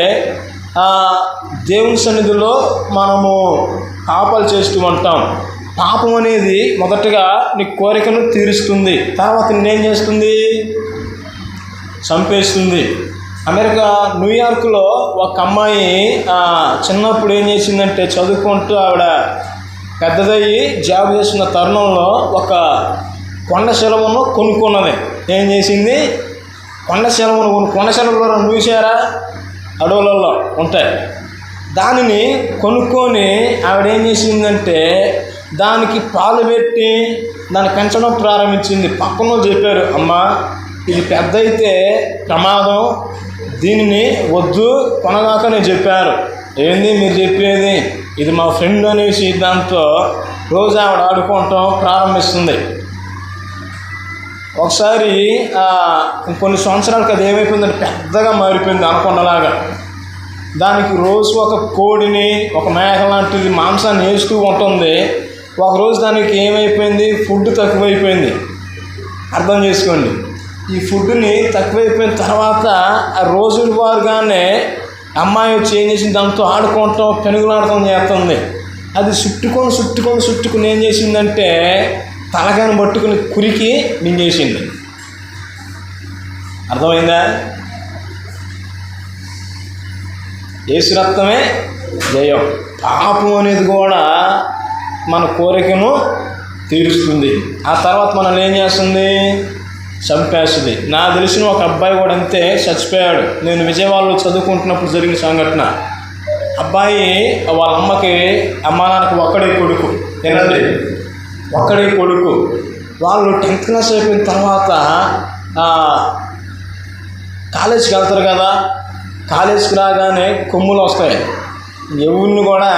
దేవుని సన్నిధిలో మనము పాపాలు చేస్తూ ఉంటాం. పాపం అనేది మొదటగా నీ కోరికను తీరుస్తుంది, తర్వాత నేనేం చేస్తుంది? చంపేస్తుంది. అమెరికా న్యూయార్క్లో ఒక అమ్మాయి చిన్నప్పుడు ఏం చేసిందంటే, చదువుకుంటూ ఆవిడ పెద్దదయ్యి జాబ్ చేస్తున్న తరుణంలో ఒక కొండ శిలవను కొనుక్కున్నది. ఏం చేసింది? కొండ శిలవలు చూసారా? అడవులలో ఉంటాయి. దానిని కొనుక్కొని ఆవిడ ఏం చేసిందంటే దానికి పాలు పెట్టి దాన్ని పెంచడం ప్రారంభించింది. పక్కన చెప్పారు, అమ్మా ఇది పెద్ద అయితే ప్రమాదం, దీనిని వద్దు కొనగాకనే చెప్పారు. ఏంది మీరు చెప్పేది? ఇది మా ఫ్రెండ్ అనేసి దాంతో రోజు ఆవిడ ఆడుకోవటం ప్రారంభిస్తుంది. ఒకసారి కొన్ని సంవత్సరాలకు అది ఏమైపోయిందంటే పెద్దగా మారిపోయింది, అనకొండలాగా. దానికి రోజు ఒక కోడిని, ఒక మేక లాంటిది మాంసాన్ని వేస్తూ ఉంటుంది. ఒకరోజు దానికి ఏమైపోయింది? ఫుడ్ తక్కువైపోయింది. అర్థం చేసుకోండి. ఈ ఫుడ్ని తక్కువైపోయిన తర్వాత ఆ రోజుల వారుగానే అమ్మాయి వచ్చి ఏం చేసింది? దాంతో ఆడుకోవటం, పెనుగులాడటం చేస్తుంది. అది చుట్టుకొని ఏం చేసిందంటే తలకాయను పట్టుకుని కురికి మింగేసింది. అర్థమైందా? యేసు రక్తమే జయం. పాపం అనేది కూడా మన కోరికను తీరుస్తుంది. ఆ తర్వాత మనల్ని ఏం చేస్తుంది? చంపేస్తుంది. నాకు తెలిసిన ఒక అబ్బాయి కూడా అంతే, చచ్చిపోయాడు. నేను విజయవాడలో చదువుకుంటున్నప్పుడు జరిగిన సంఘటన. అబ్బాయి వాళ్ళ అమ్మకి, అమ్మ నాన్నకి ఒక్కడే కొడుకు. ఏనండి, ఒక్కడే కొడుకు. వాళ్ళు 10th క్లాస్ అయిపోయిన తర్వాత కాలేజీకి వెళ్తారు కదా. కాలేజీకి రాగానే కొమ్ములు వస్తాయి, ఎవరిని కూడా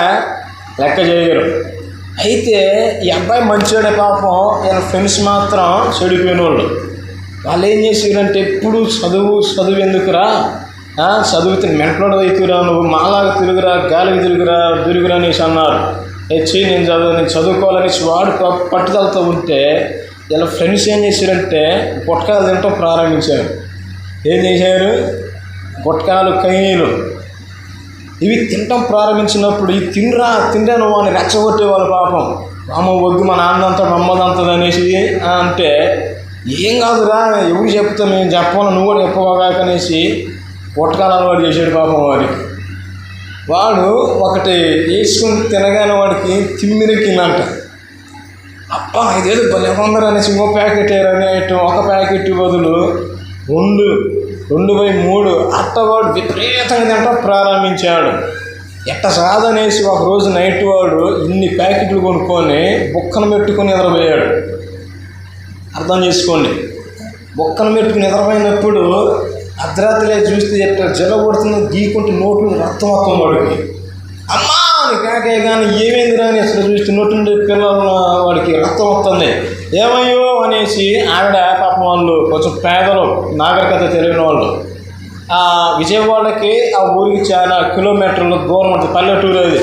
లెక్క చేయరు. అయితే ఈ అబ్బాయి మంచివాడే పాపం, ఈయన ఫ్రెండ్స్ మాత్రం చెడిపోయిన వాళ్ళు ఏం చేసారంటే ఎప్పుడు చదువు ఎందుకురా, చదివితే మెంటలోడు అవుతురా, నువ్వు మాలాగా తిరుగురా, గాలికి తిరుగురా అనేసి అన్నారు. నేను చదువుకోవాలని వాడు పట్టుదలతో ఉంటే ఇలా ఫ్రెండ్స్ ఏం చేశారంటే గుట్కాలు తినటం ప్రారంభించారు. ఏం చేశారు? గుట్కాలు, కయ్యలు ఇవి తినటం ప్రారంభించినప్పుడు ఈ తినరాను వాడిని రెచ్చగొట్టేవాళ్ళు. పాపం అమ్మ వద్దు, మా నాన్నంతా అమ్మదంతది అనేసి అంటే, ఏం కాదురా, ఎవరు చెప్తా, మేము చెప్పాలి, నువ్వు కూడా చెప్పవాకనేసి గుట్కాలు అలవాటు చేసాడు పాపం వాడికి. వాడు ఒకటి వేసుకుని తినగానే వాడికి తిమ్మిరెక్కిందంట. అబ్బా ఇదేదో భలే కొందరు అనేసి ఇంకో ప్యాకెట్ అనేటు, ఒక ప్యాకెట్ బదులు 2/3 అట్టవాడు విపరీతంగా తింటా ప్రారంభించాడు. ఎట్ట సాధనేసి ఒకరోజు నైట్ వాడు ఇన్ని ప్యాకెట్లు కొనుక్కొని బుక్కను పెట్టుకుని నిద్రపోయాడు. అర్థం చేసుకోండి. బుక్కను పెట్టుకుని నిద్రపోయినప్పుడు అర్ధరాత్రి చూస్తే ఎట్లా జల కొడుతున్న గీకుంటే నోట్లు రక్తం మొత్తం వాడికి. అమ్మా అని కాకే కానీ ఏమైంది రాని అసలు చూస్తే నోటి పిల్లలు వాడికి రక్తం వస్తుంది. ఏమయ్యో అనేసి ఆవిడ పాపం, వాళ్ళు కొంచెం పేదలు, నాగరికత తెలియని వాళ్ళు, విజయవాడకి ఆ ఊరికి చాలా కిలోమీటర్ల దూరం ఉంటుంది, పల్లెటూరు అది.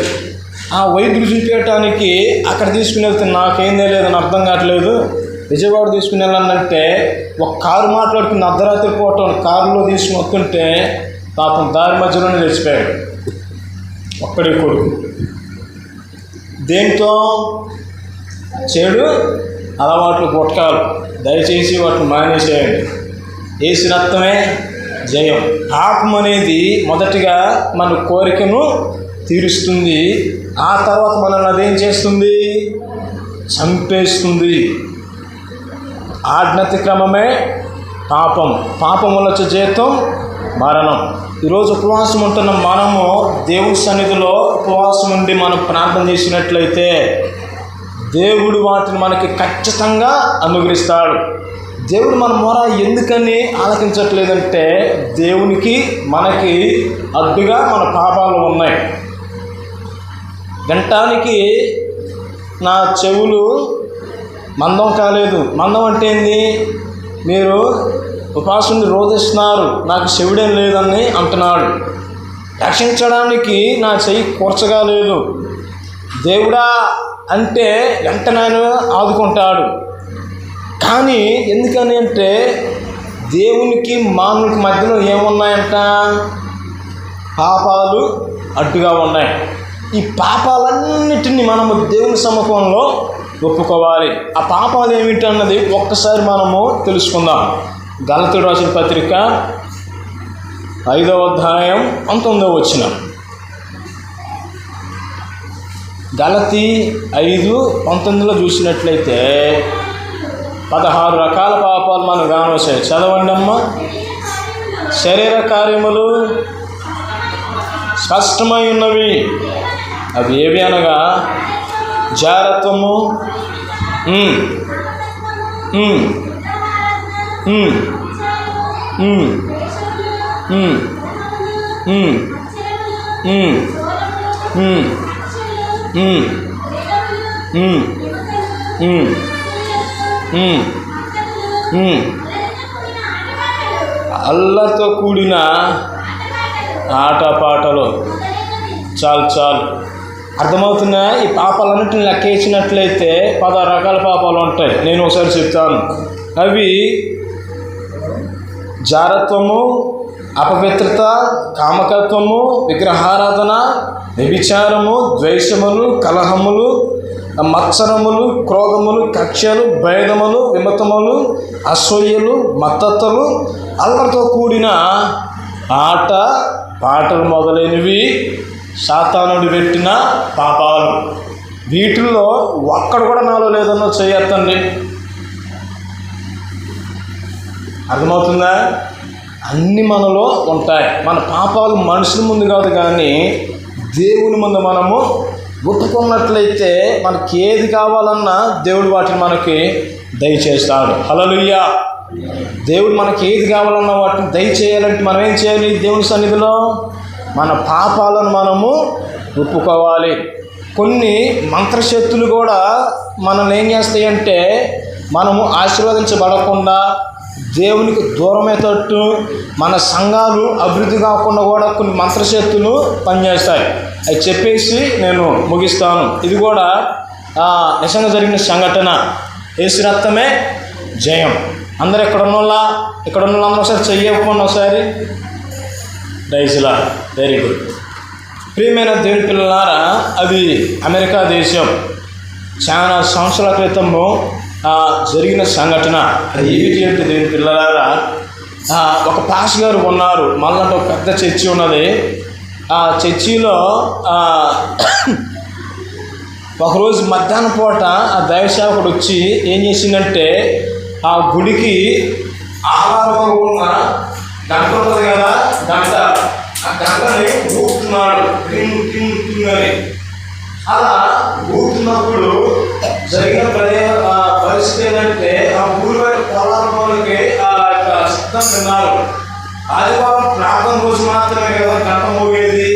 ఆ వైద్యులు చూపించడానికి అక్కడ తీసుకుని వెళ్తే నాకేం తెలియదని అర్థం కావట్లేదు, విజయవాడ తీసుకుని వెళ్ళాలంటే ఒక కారు మాట్లాడుకుని అర్ధరాత్రి పూట కారులో తీసుకుని వస్తుంటే పాపం దారి మధ్యలోనే తెచ్చిపోయాడు. ఒక్కడే కొడుకు. దేంతో? చెడు అలవాట్లు పుట్టకాలు. దయచేసి వాటిని మానేసేయండి. యేసు రక్తమే జయం. పాపం అనేది మొదటిగా మన కోరికను తీరుస్తుంది, ఆ తర్వాత మనల్ని అదేం చేస్తుంది? చంపేస్తుంది. ఆజ్ఞాతిక్రమమే పాపం. పాపం వల్ల వచ్చే జీతం మరణం. ఈరోజు ఉపవాసం ఉంటున్న మనము దేవుడి సన్నిధిలో ఉపవాసం ఉండి మనం ప్రార్థన చేసినట్లయితే దేవుడు వాటిని మనకి ఖచ్చితంగా అనుగ్రహిస్తాడు. దేవుడు మన మొర ఎందుకని ఆలకించట్లేదంటే దేవునికి మనకి అడ్డుగా మన పాపాలు ఉన్నాయి. వినటానికి నా చెవులు మందం కాలేదు. మందం అంటే ఏంది? మీరు ఉపవాసం రోధిస్తున్నారు, నాకు చెవుడేం లేదని అంటున్నాడు. రక్షించడానికి నా చెయ్యి కూర్చగా లేదు. దేవుడా అంటే వెంటనే ఆదుకుంటాడు. కానీ ఎందుకని అంటే దేవునికి మానవునికి మధ్యలో ఏమున్నాయంట? పాపాలు అడ్డుగా ఉన్నాయి. ఈ పాపాలన్నిటినీ మనము దేవుని సముఖంలో ఒప్పుకోవాలి. ఆ పాపాలు ఏమిటి అన్నది ఒక్కసారి మనము తెలుసుకుందాం. గలతీయులకు రాసిన పత్రిక 5వ అధ్యాయం 19వ వచనం. గలతీ 5:19లో చూసినట్లయితే 16 రకాల పాపాలు మనం కానవచ్చాయి. చదవండి అమ్మా. శరీర కార్యములు స్పష్టమై ఉన్నవి. అవి ఏవి అనగా జారత్వము, అల్లరితో కూడిన ఆటపాటలు. చాలు అర్థమవుతున్నా? ఈ పాపాలన్నింటిని లెక్కేసినట్లయితే 16 రకాల పాపాలు ఉంటాయి. నేను ఒకసారి చెప్తాను. అవి జారత్వము, అపవిత్రత, కామకత్వము, విగ్రహారాధన, వ్యభిచారము, ద్వేషములు, కలహములు, మత్సరములు, క్రోధములు, కక్ష్యలు, భేదములు, విమతములు, అసూయలు, మత్తతలు, అల్లరితో కూడిన ఆట పాటలు మొదలైనవి సాతానుడు పెట్టిన పాపాలు. వీటిల్లో ఒక్కడు కూడా నాలో లేదన్నో చేయొద్దండి. అర్థమవుతుందా? అన్ని మనలో ఉంటాయి. మన పాపాలు మనుషుల ముందు కాదు కానీ దేవుని ముందు మనము ఒప్పుకున్నట్లయితే మనకి ఏది కావాలన్నా దేవుడు వాటిని మనకి దయచేస్తాడు. హల్లెలూయా. దేవుడు మనకి ఏది కావాలన్నా వాటిని దయచేయాలంటే మనం ఏం చేయాలి? దేవుని సన్నిధిలో మన పాపాలను మనము ఒప్పుకోవాలి. కొన్ని మంత్రశక్తులు కూడా మనల్ని ఏం చేస్తాయంటే మనము ఆశీర్వదించబడకుండా దేవునికి దూరమయ్యేటట్టు, మన సంఘాలు అభివృద్ధి కాకుండా కూడా కొన్ని మంత్రశక్తులు పనిచేస్తాయి. అవి చెప్పేసి నేను ముగిస్తాను. ఇది కూడా నిజంగా జరిగిన సంఘటన. యేసు రక్తమే జయం. అందరు ఇక్కడ ఉన్న వాళ్ళందరూ ఒకసారి చెయ్యకపోయినా ఒకసారి డైజ్లా. Very good. ప్రియమైన దేవుని పిల్లలారా, అది అమెరికా దేశం. చాలా సంవత్సరాల క్రితము జరిగిన సంఘటన. అది ఏమిటి అంటే దేవుని పిల్లలారా, ఒక పాస్ గారు ఉన్నారు. మళ్ళీ ఒక పెద్ద చర్చి ఉన్నది. ఆ చర్చిలో ఒకరోజు మధ్యాహ్నం పూట ఆ దైవ సేవకుడు వచ్చి ఏం చేసిందంటే ఆ గుడికి ఆహారంగా ఉన్న గంట ఉంటుంది కదా, ఆ గంటని ఊపుతున్నాడు అని. అలా ఊపుతున్నప్పుడు జరిగిన పరిస్థితి ఏంటంటే ఆ ఊరి బయట పొలాలకి ఆ యొక్క శబ్దం విన్నారు. ఆదివారం ప్రార్థన రోజు మాత్రమే కదా గంట మోగేది.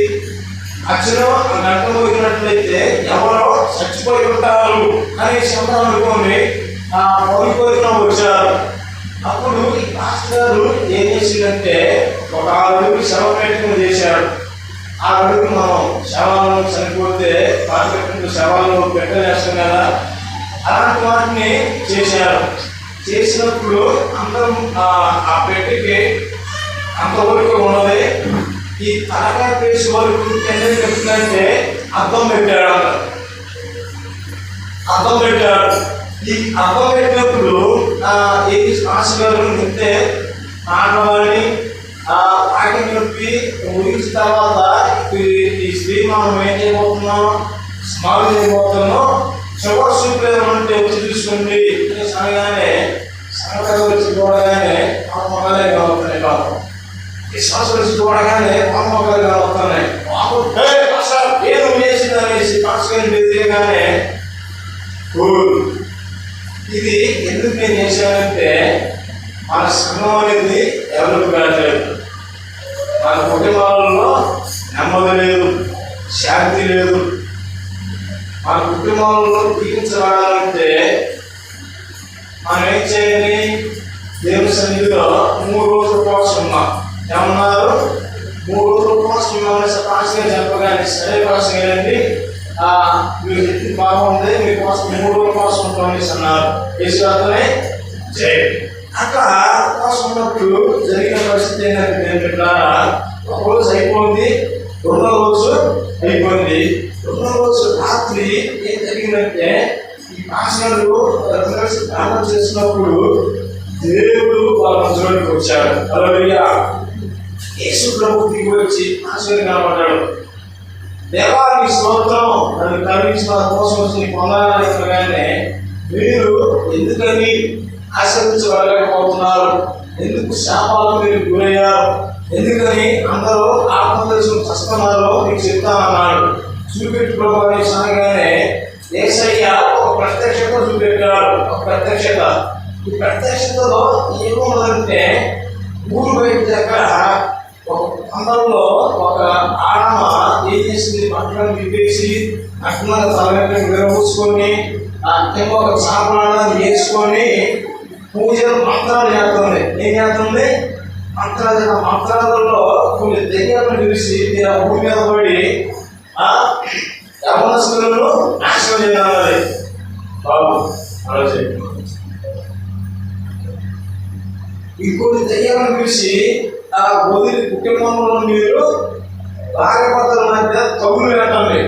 అక్షరం ఆ గంట మోగినట్లయితే ఎవరో చచ్చిపోయి ఉంటారు అనే శబ్దం అనుకోని ఆ కోరిన వచ్చారు. అప్పుడు ఈ పాస్టర్ గారు ఏం చేసిందంటే ఒక 6 అడుగులు శవపేటను చేశాడు. 6 అడుగులు మనం శవాలను చనిపోతే పాత శవాలను పెట్టలేస్తాం కదా, అలాంటి వాటిని చేశారు. చేసినప్పుడు అందరం ఆ పెట్టెకి అంతవరకు ఉన్నది. ఈ తలకాయ పేసి వరకు ఎందుకు చెప్తుందంటే అద్దం పెట్టాడు. అద్దం పెట్టాడు. ఈ అద్దం పెట్టినప్పుడు ఏది ఆశగారు చెప్తే ఆడవాడిని పాటి నొప్పి ముగించిన తర్వాత ఈ స్త్రీ మనం ఏం చేయబోతున్నాం, స్మాల్ చేయబోతున్నాం, షుగర్ సూప్ ఏమంటే వచ్చి చూసుకోండి అనగానే సంగతి వచ్చి చూడగానే మొక్కలే కావుతున్నాయి. పాపం విశ్వాసం వచ్చి చూడగానే మొక్కలు కావుతున్నాయి. ఏదో చేసింది అనేసి పాస్కర్ ఎదిగగానే ఇది ఎందుకు నేను చేశానంటే మన సంఘం అనేది డెవలప్ కావట్లేదు. మన కుటుంబాలలో నెమ్మది లేదు, శాంతి లేదు. మన కుటుంబాలలో తీర్చబడాలంటే మనం ఏం చేయాలి? దేవుని సన్నిధిలో 3 రోజుల ఉపవాసం ఉన్నాం. ఏమన్నారు? 3 రోజుల ఉపవాసం ఉన్నామని పాస్గా చెప్పగానే సరే పాస్ అయ్యండి, మీరు చెప్పింది బాగుంది, మీకోసం 3 రోజుల ఉపవాసం ఉంటామని అన్నారు. ఈశ్వరతోనే చేయండి. అట్లా ఉపవాసం ఉన్నప్పుడు జరిగిన పరిస్థితి ఏంటంటే ఒక రోజు అయిపోయింది, 2వ రోజు అయిపోయింది. 2వ రోజు రాత్రి ఏం జరిగిందంటే ఈ పాస్టర్లు కలిసి ప్రార్థన చేసినప్పుడు దేవుడు వాళ్ళ మధ్యలోకి వచ్చాడు. హల్లెలూయా. యేసు ప్రభు దిగి వచ్చి పాస్టర్ కనబడ్డాడు. దేవా నీ స్తోత్రం, నన్ను కరుణించిన కోసం వచ్చి పొందాలనే మీరు ఎందుకని ఆశీర్వదించబడలేకపోతున్నారు? ఎందుకు శాపాలు మీరు గురయ్యారు? ఎందుకని అందరూ ఆత్మదర్శనం చస్తున్నారు నీకు చెప్తానన్నాడు. చూపెట్టు ప్రభు అని అనగానే యేసయ్య ఒక ప్రత్యక్షత చూపెట్టాడు. ఒక ప్రత్యక్షత. ఈ ప్రత్యక్షతలో ఏముందంటే ఊరు బయట దగ్గర ఒక పందరంలో ఒక ఆడమ ఏం చేసింది, బట్టలను విప్పేసి అట్లా తలగట్లను విరవూసుకొని కింద ఒక సాపడాన్ని వేసుకొని పూజలు మంత్రాలు చేస్తుంది. ఏం చేస్తుంది? మంత్రాలలో కొన్ని దెయ్యాలను పిలిచి భూమి మీద పడి యవనస్తులను నాశనం చేయాలి. బాబు ఇంకొన్ని దెయ్యాలను పిలిచి వదిలి కుటుంబంలో మీరు భార్యభర్తల మధ్య తగులు పెట్టండి.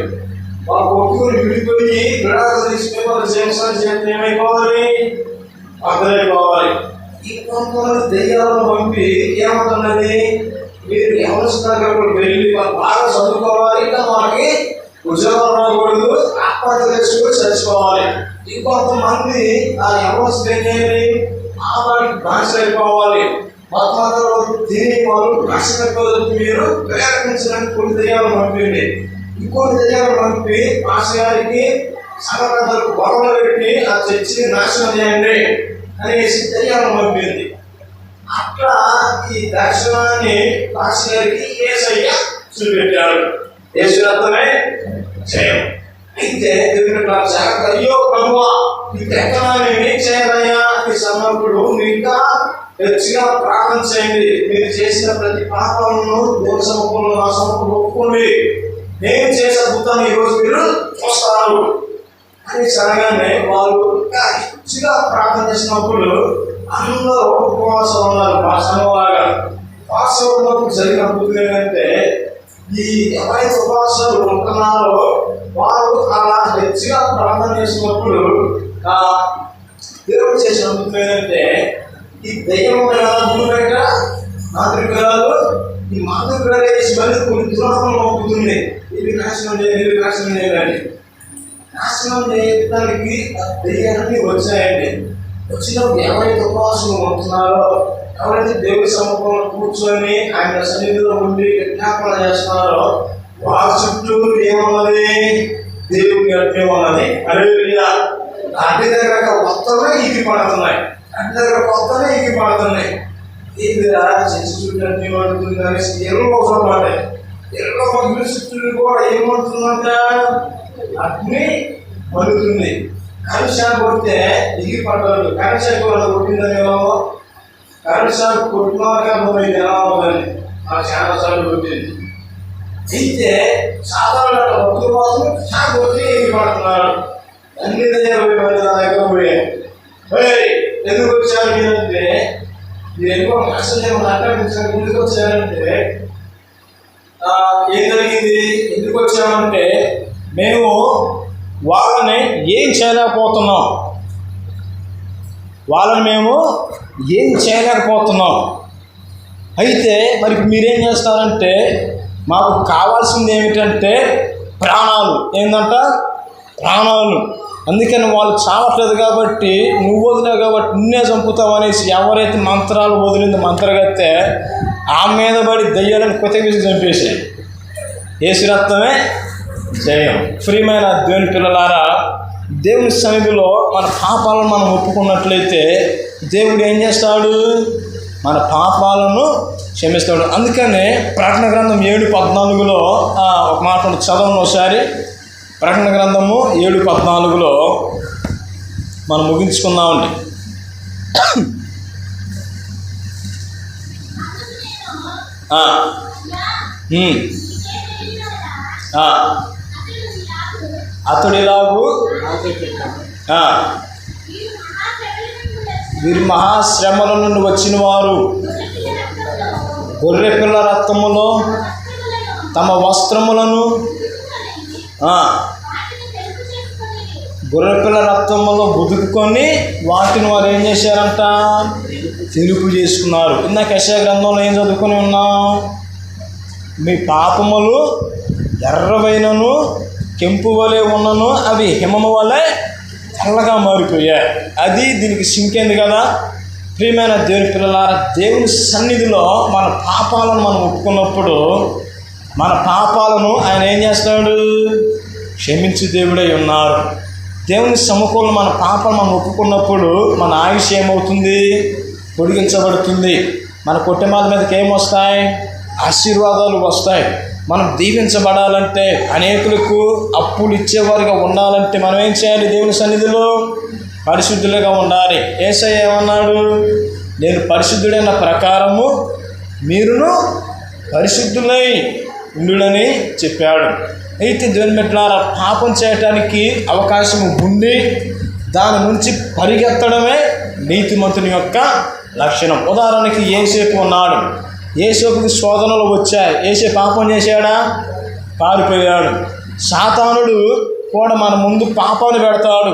వాళ్ళు కొట్టుకుని విడిపోయి విడాకులు తీసుకుని వాళ్ళు చేసిన ఏమైపోవాలి? అర్థమైపోవాలి. ఈ కొంతమంది దెయ్యాలను పంపి ఏమంటున్నది, మీరు యవనస్తులు వెళ్ళి వాళ్ళు బాగా చదువుకోవాలి, ఇంకా మనకి ఉద్యోగం రాకూడదు, ఆత్మహత్య చేసుకుని చచ్చిపోవాలి. ఇంకొంతమంది ఆ యవనస్తులు ఏం చేయాలి? ఆవాడికి బానిసలు అయిపోవాలి. మొత్తం తిని వాళ్ళు నష్టపోతుంది. మీరు ప్రేరేపించడానికి కొన్ని దెయ్యాలను పంపింది. ఇంకొన్ని దెయ్యాలను పంపి మాస్టర్ గారికి సంఘటనలకు గొడవలు పెట్టి ఆ చర్చిని నాశనం చేయండి అనేసి దెయ్యాలను పంపింది. అట్లా ఈ దర్శనాన్ని మాస్టర్ గారికి యేసయ్య చూపెట్టాడు. యేసురత్నమే జయం. అయితే అయ్యో ప్రభువా, నీకు ఎక్కడ నేనేం చేయాలయ్యా అని సమర్పుడు మీరు ఇంకా హెచ్చుగా ప్రార్థన చేయండి. మీరు చేసిన ప్రతి పాపమును దేవుని సముఖంలో నా సముఖంలో ఒప్పుకోండి. నేను చేసే అద్భుతాన్ని ఈరోజు మీరు చూస్తారు అని సరగానే వాళ్ళు ఇంకా హెచ్చుగా ప్రార్థన చేసినప్పుడు అందరూ ఉపవాసం ఉన్నారు. భాషలాగా ఉపవాసం ఉన్నప్పుడు జరిగిన అద్భుతం ఏంటంటే ఈ ఎవరైతే ఉపవాసాలు ఉంటున్నారో వారు అలా హెచ్చుగా ప్రార్థన చేసినప్పుడు దేవుడు చేసిన అద్భుతం ఏంటంటే ఈ దయ్యం భూమి బయట మాతృగ్రహాలు ఈ మాతృగ్రహాలు వేసి మళ్ళీ కొన్ని దురాత్మలు మొక్కుతుంది. ఇవి నాశనం చేయాలి, ఇవి నాశనం చేయాలని. నాశనం చేయడానికి దయ్యాన్ని వచ్చాయండి. వచ్చినప్పుడు ఎవరైతే ఉపవాసం ఉంటున్నారో, ఎవరైతే దేవుడి సముఖంలో కూర్చొని ఆయన సన్నిధిలో ఉండి విజ్ఞాపన చేస్తున్నారో వారి చుట్టూ ఏమన్నది? దేవుని అడ్డే ఉన్నది. హల్లెలూయా. అడ్డి దగ్గర కొత్తగా ఇగి పడుతున్నాయి. అడ్డి దగ్గర కొత్తగా ఇగి పడుతున్నాయి. ఇది చేసి చుట్టూ పడుతుంది అనేసి ఎరువు మాట. ఎరువు ఇల్లు చుట్టూ కూడా ఏమవుతుందంట? అగ్ని పడుతుంది. కనుషాలు కొడితే ఇగి పడ్డారు. కనుషాలు కూడా కొట్టిందనేమో, కనుషాలు కొట్టినాక ఎలా ఉందని నాకు చాలా సార్లు కొట్టింది. అయితే సాధారణ భక్తుల కోసం కొట్టి ఎగి పడుతున్నారు. అన్ని దయ్యాలు నా దగ్గర పోయాయి. ఎందుకు వచ్చారు మీరంటే, మీరు ఎందుకో మాస్టర్ మాట్లాడించారు, ఎందుకు వచ్చారంటే ఏం జరిగింది, ఎందుకు వచ్చామంటే మేము వాళ్ళని ఏం చేయలేకపోతున్నాం, అయితే మరి మీరేం చేస్తారంటే మాకు కావాల్సింది ఏమిటంటే ప్రాణాలు. ప్రాణాలు. అందుకని వాళ్ళు చావట్లేదు కాబట్టి నువ్వు వదిలేవు కాబట్టి నిన్నే చంపుతావు అనేసి ఎవరైతే మంత్రాలు వదిలింది మంత్రగత్తె ఆ మీద పడి దయ్యాలను కొత్తగా చంపేశాయి. యేసు రక్తమే జయం. ప్రియమైన దేవుని పిల్లలారా, దేవుని సన్నిధిలో మన పాపాలను మనం ఒప్పుకున్నట్లయితే దేవుడు ఏం చేస్తాడు? మన పాపాలను క్షమిస్తాడు. అందుకనే ప్రకటన గ్రంథం 7:14 ఒక మాట చదవండి ఒకసారి. ప్రకటన గ్రంథము 7:14 మనం ముగించుకుందామండి. అతడిలాగు వీరి మహాశ్రమల నుండి వచ్చిన వారు గొర్రెపిల్ల రక్తములో తమ వస్త్రములను గొర్రెపిల్ల రక్తములో బుదుకుకొని వాటిని వారు ఏం చేశారంట? తెలుపు చేసుకున్నారు. ఇందాక యెషయా గ్రంథంలో ఏం చదువుకొని ఉన్నాం? మీ పాపములు ఎర్రవైనను కెంపు వలె ఉన్నను అవి హిమము వలె తెల్లగా మారిపోయాయి. అది దీనికి సింకేంది కదా. ప్రియమైన దేవుని పిల్లలారా, దేవుని సన్నిధిలో మన పాపాలను మనం ఒప్పుకున్నప్పుడు మన పాపాలను ఆయన ఏం చేస్తాడు? క్షమించు దేవుడై ఉన్నారు. దేవుని సముఖంలో మన పాపాలు మనం ఒప్పుకున్నప్పుడు మన ఆయుష్ ఏమవుతుంది? పొడిగించబడుతుంది. మన కుటుంబాల మీదకి ఏమొస్తాయి? ఆశీర్వాదాలు వస్తాయి. మనం దీవించబడాలంటే, అనేకులకు అప్పులు ఇచ్చేవారుగా ఉండాలంటే మనం ఏం చేయాలి? దేవుని సన్నిధిలో పరిశుద్ధులుగా ఉండాలి. యేసయ్య ఏమన్నాడు? నేను పరిశుద్ధుడైన ప్రకారము మీరును పరిశుద్ధులై ఉండుడని చెప్పాడు. అయితే దేవుని బిడ్డలారా, పాపం చేయటానికి అవకాశం ఉండి దాని నుంచి పరిగెత్తడమే నీతిమంతుని యొక్క లక్షణం. ఉదాహరణకి యేసేపు ఉన్నాడు. యేసేపుకి శోధనలు వచ్చాయి. యేసే పాపం చేశాడా? పారిపోయాడు. సాతానుడు కూడా మన ముందు పాపాన్ని పెడతాడు.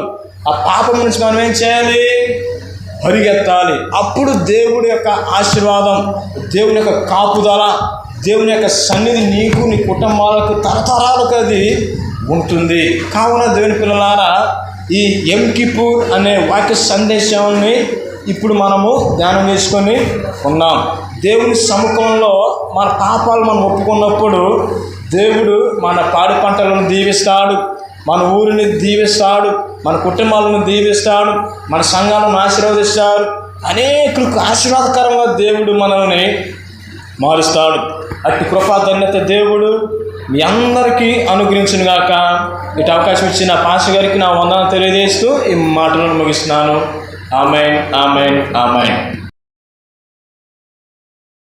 ఆ పాపం నుంచి మనం ఏం చేయాలి? పరిగెత్తాలి. అప్పుడు దేవుడి యొక్క ఆశీర్వాదం, దేవుని యొక్క కాపుదల, దేవుని యొక్క సన్నిధి నీకు నీ కుటుంబాలకు తరతరాలకు అది ఉంటుంది. కావున దేవుని పిల్లలారా, ఈ యం కిప్పూర్ అనే వాక్య సందేశాన్ని ఇప్పుడు మనము ధ్యానం చేసుకొని ఉన్నాం. దేవుని సముఖంలో మన పాపాలు మనం ఒప్పుకున్నప్పుడు దేవుడు మన పాడి పంటలను దీవిస్తాడు, మన ఊరిని దీవిస్తాడు, మన కుటుంబాలను దీవిస్తాడు, మన సంఘాలను ఆశీర్వదిస్తాడు. అనేకులకు ఆశీర్వాదకరంగా దేవుడు మనల్ని మారుస్తాడు. అట్టి కృపాధన్యత దేవుడు మీ అందరికీ అనుగ్రహించును గాక. ఇటు అవకాశం ఇచ్చిన పాస్టర్ గారికి నా వందనాలు తెలియజేస్తూ ఈ మాటలను ముగిస్తున్నాను. ఆమేన్, ఆమేన్, ఆమేన్.